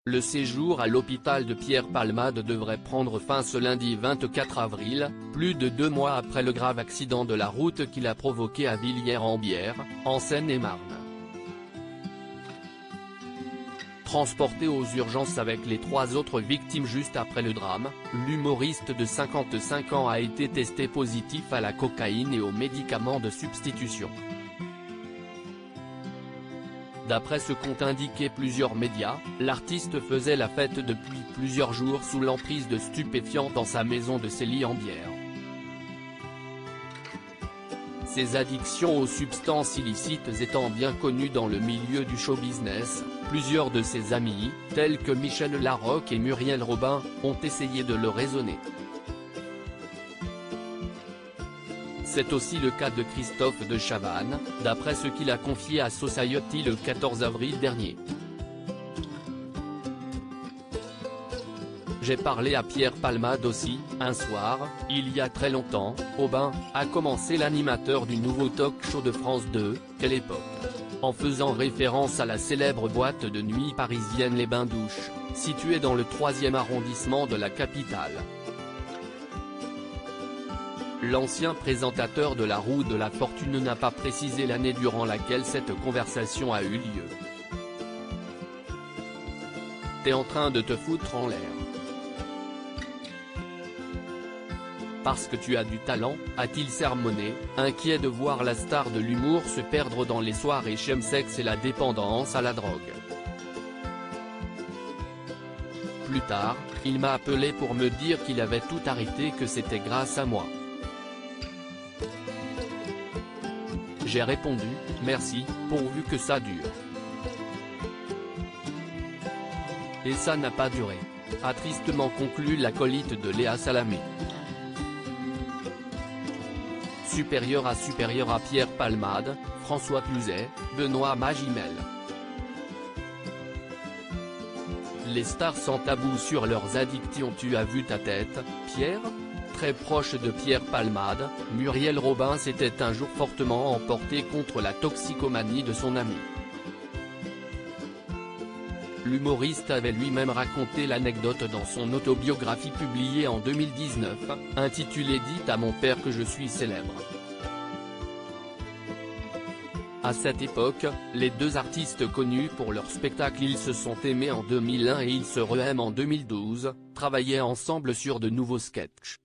Le séjour à l'hôpital de Pierre Palmade devrait prendre fin ce lundi 24 avril, plus de 2 mois après le grave accident de la route qu'il a provoqué à Villiers-en-Bière, en Seine-et-Marne. Transporté aux urgences avec les 3 autres victimes juste après le drame, l'humoriste de 55 ans a été testé positif à la cocaïne et aux médicaments de substitution. D'après ce qu'ont indiqué plusieurs médias, l'artiste faisait la fête depuis plusieurs jours sous l'emprise de stupéfiants dans sa maison de Célie-en-Bière. Ses addictions aux substances illicites étant bien connues dans le milieu du show-business, plusieurs de ses amis, tels que Michel Larocque et Muriel Robin, ont essayé de le raisonner. C'est aussi le cas de Christophe de Chavannes, d'après ce qu'il a confié à Society le 14 avril dernier. J'ai parlé à Pierre Palmade aussi, un soir, il y a très longtemps, au bain, a commencé l'animateur du nouveau talk-show de France 2, Quelle époque, en faisant référence à la célèbre boîte de nuit parisienne Les Bains-Douches, située dans le 3e arrondissement de la capitale. L'ancien présentateur de La Roue de la Fortune n'a pas précisé l'année durant laquelle cette conversation a eu lieu. T'es en train de te foutre en l'air. Parce que tu as du talent, a-t-il sermonné, inquiet de voir la star de l'humour se perdre dans les soirées chemsex et la dépendance à la drogue. Plus tard, il m'a appelé pour me dire qu'il avait tout arrêté, que c'était grâce à moi. J'ai répondu, merci, pourvu que ça dure. Et ça n'a pas duré, a tristement conclu l'acolyte de Léa Salamé. Supérieur à Pierre Palmade, François Cluzet, Benoît Magimel. Les stars sans tabou sur leurs addictions. Tu as vu ta tête, Pierre ? Très proche de Pierre Palmade, Muriel Robin s'était un jour fortement emportée contre la toxicomanie de son ami. L'humoriste avait lui-même raconté l'anecdote dans son autobiographie publiée en 2019, intitulée « Dites à mon père que je suis célèbre ». À cette époque, les deux artistes connus pour leur spectacle Ils se sont aimés en 2001 et Ils se re-aiment en 2012, travaillaient ensemble sur de nouveaux sketchs.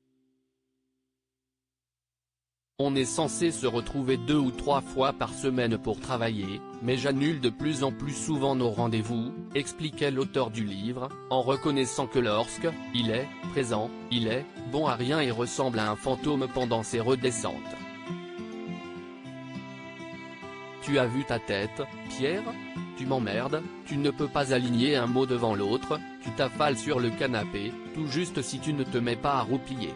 On est censé se retrouver 2 ou 3 fois par semaine pour travailler, mais j'annule de plus en plus souvent nos rendez-vous, expliquait l'auteur du livre, en reconnaissant que lorsque il est présent, il est bon à rien et ressemble à un fantôme pendant ses redescentes. Tu as vu ta tête, Pierre ? Tu m'emmerdes, tu ne peux pas aligner un mot devant l'autre, tu t'affales sur le canapé, tout juste si tu ne te mets pas à roupiller.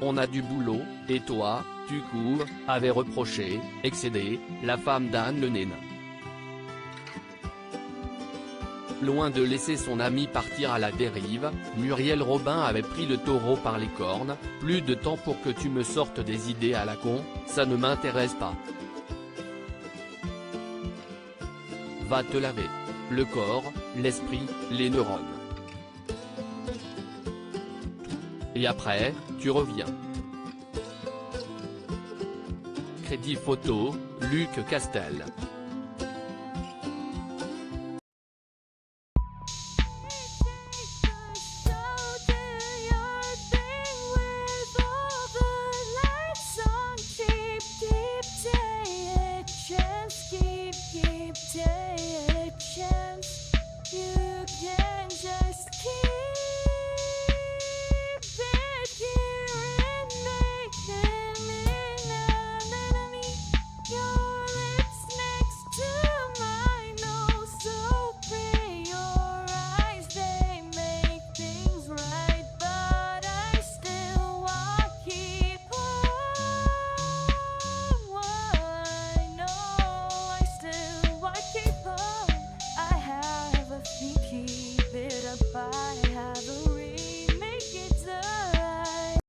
On a du boulot, et toi, tu cours, avait reproché, excédé, la femme d'Anne Le Nain. Loin de laisser son ami partir à la dérive, Muriel Robin avait pris le taureau par les cornes, plus de temps pour que tu me sortes des idées à la con, ça ne m'intéresse pas. Va te laver. Le corps, l'esprit, les neurones. Et après, tu reviens. Crédit photo, Luc Castel.